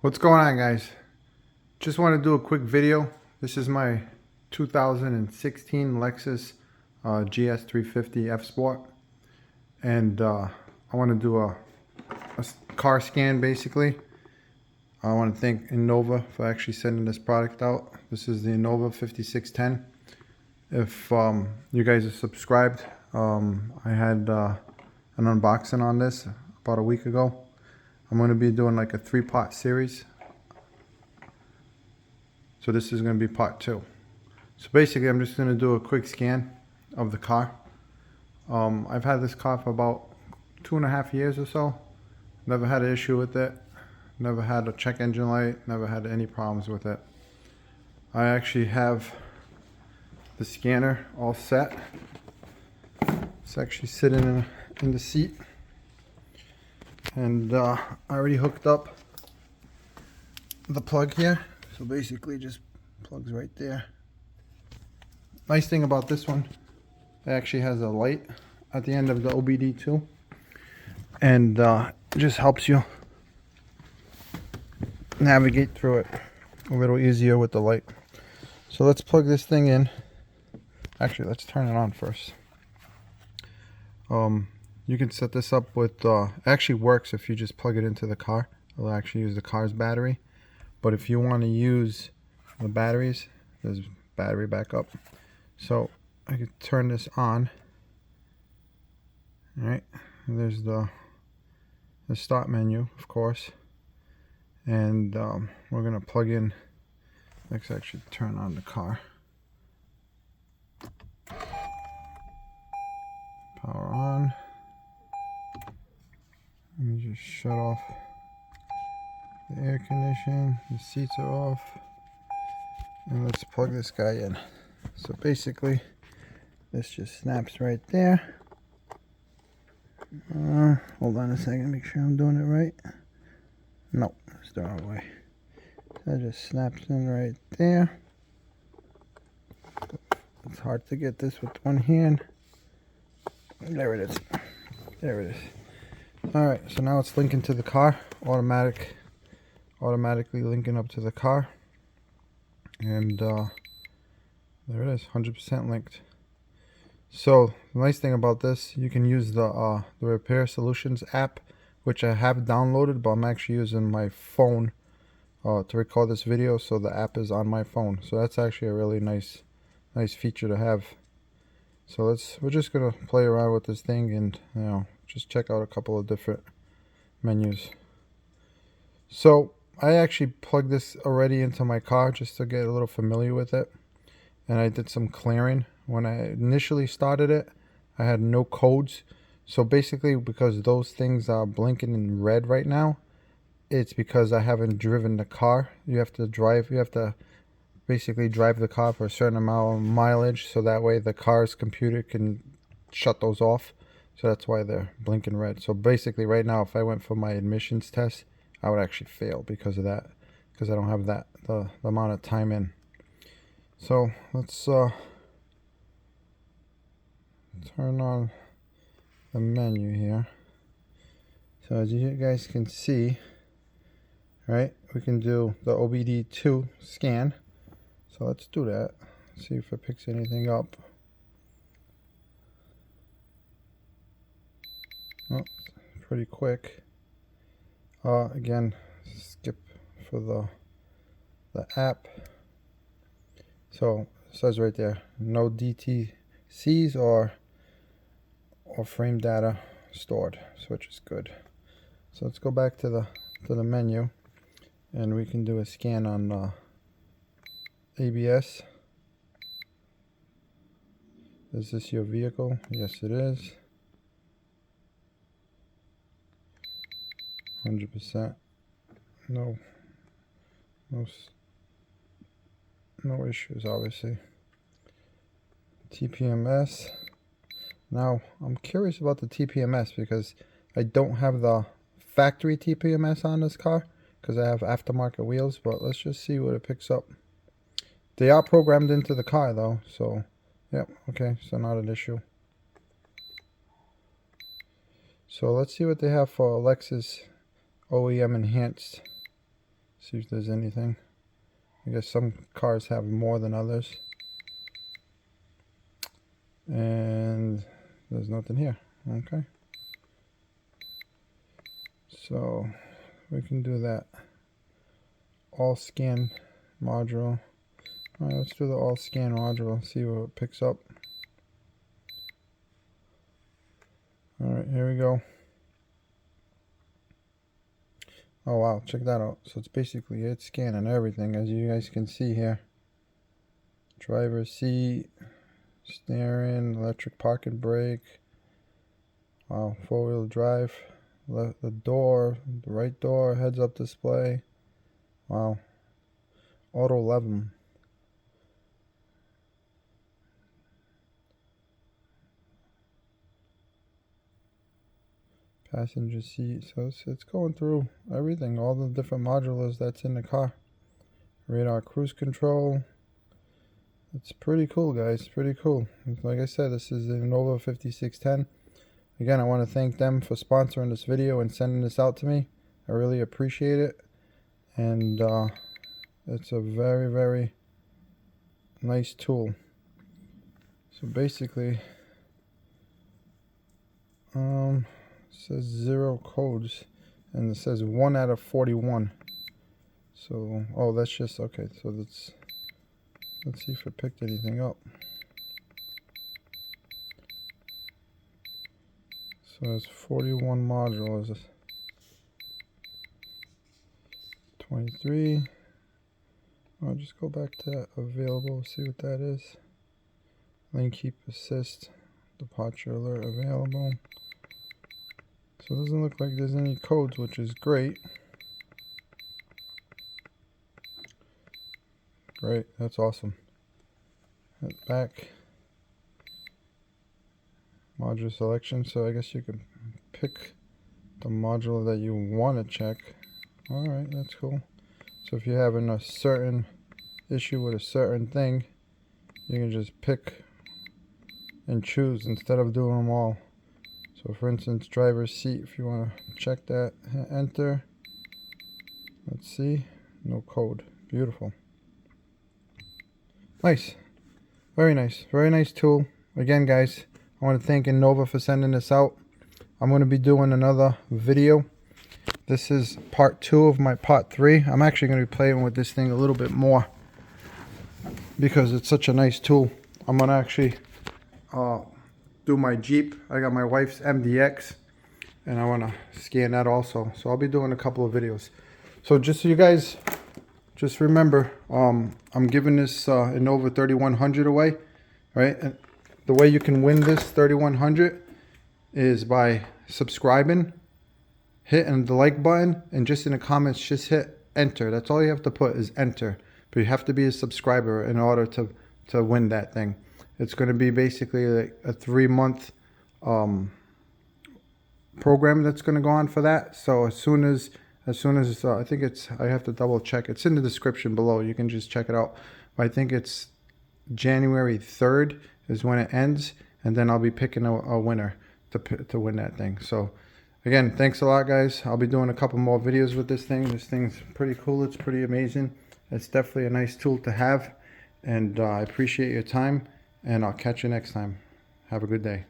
What's going on, guys? Just want to do a quick video. This is my 2016 Lexus GS350 F Sport, and I want to do a car scan. Basically, I want to thank Innova for actually sending this product out. This is the Innova 5610. If you guys are subscribed, I had an unboxing on this about a week ago. I'm going to be doing like a 3-part series. So this is going to be part 2. So basically I'm just going to do a quick scan of the car. I've had this car for about 2.5 years or so. Never had an issue with it. Never had a check engine light. Never had any problems with it. I actually have the scanner all set. It's actually sitting in the seat. And I already hooked up the plug here. So basically just plugs right there. Nice thing about this one, it actually has a light at the end of the OBD2. And it just helps you navigate through it a little easier with the light. So let's plug this thing in. Actually, let's turn it on first. You can set this up with, it actually works if you just plug it into the car. It'll actually use the car's battery. But if you want to use the batteries, there's battery backup. So I could turn this on. Alright, there's the start menu, of course. And we're going to plug in, let's actually turn on the car. Power on. Let me just shut off the air conditioning. The seats are off. And let's plug this guy in. So basically, this just snaps right there. Hold on a second, make sure I'm doing it right. No, it's the wrong way. That just snaps in right there. It's hard to get this with one hand. There it is. There it is. Alright, so now it's linking to the car. Automatically linking up to the car. And there it is, 100% linked. So the nice thing about this, you can use the Repair Solutions app, which I have downloaded, but I'm actually using my phone to record this video, so the app is on my phone. So that's actually a really nice feature to have. So we're just gonna play around with this thing and just check out a couple of different menus. So I actually plugged this already into my car just to get a little familiar with it, and I did some clearing. When I initially started it, I had no codes. So basically, because those things are blinking in red right now, it's because I haven't driven the car. You have to basically drive the car for a certain amount of mileage, so that way the car's computer can shut those off. So that's why they're blinking red. So basically right now, if I went for my emissions test, I would actually fail because of that, because I don't have the amount of time in. So let's turn on the menu here. So as you guys can see, right, we can do the OBD2 scan. So let's do that. See if it picks anything up. Oh, pretty quick. Again, skip for the app. So it says right there, no DTCs or frame data stored, so which is good. So let's go back to the menu, and we can do a scan on ABS. Is this your vehicle? Yes, it is. 100%. No issues, obviously. TPMS. Now, I'm curious about the TPMS because I don't have the factory TPMS on this car because I have aftermarket wheels, but let's just see what it picks up. They are programmed into the car though, so yep, okay, so not an issue. So let's see what they have for Lexus OEM Enhanced See if there's anything. I guess some cars have more than others. And there's nothing here. Okay. So we can do that. All scan module. Alright, let's do the all scan module. See what it picks up. Alright, here we go. Oh wow, check that out. So it's basically it's scanning everything, as you guys can see here. Driver's seat, steering, electric parking brake. Wow, four-wheel drive. The door, the right door, heads-up display. Wow. Auto level. Passenger seat. So it's going through everything, all the different modulars that's in the car. Radar cruise control. It's pretty cool, guys. Pretty cool. Like I said, this is the Innova 5610. Again, I want to thank them for sponsoring this video and sending this out to me. I really appreciate it. And it's a very, very nice tool. So basically, it says 0 codes, and it says 1 out of 41. So, oh, that's just, okay, so let's see if it picked anything up. So it's 41 modules. 23. I'll just go back to available, see what that is. Lane keep assist, departure alert available. So it doesn't look like there's any codes, which is great. Great, that's awesome. Hit back. Module selection, so I guess you can pick the module that you want to check. Alright, that's cool. So if you're having a certain issue with a certain thing, you can just pick and choose instead of doing them all. So for instance, driver's seat, if you want to check that, hit enter. Let's see, no code. Beautiful. Nice. Very nice tool. Again, guys, I want to thank Innova for sending this out. I'm going to be doing another video. This is part 2 of my part 3. I'm actually going to be playing with this thing a little bit more because it's such a nice tool. I'm going to actually do my Jeep. I got my wife's MDX and I want to scan that also. So I'll be doing a couple of videos. So just so you guys just remember, I'm giving this Innova 3100 away, right? And the way you can win this 3100 is by subscribing, hitting the like button, and just in the comments, just hit enter. That's all you have to put is enter. But you have to be a subscriber in order to win that thing. It's going to be basically like a 3-month program that's going to go on for that. So as soon as I think it's, I have to double check. It's in the description below. You can just check it out. But I think it's January 3rd is when it ends, and then I'll be picking a winner to win that thing. So again, thanks a lot, guys. I'll be doing a couple more videos with this thing. This thing's pretty cool. It's pretty amazing. It's definitely a nice tool to have, and I appreciate your time, and I'll catch you next time. Have a good day.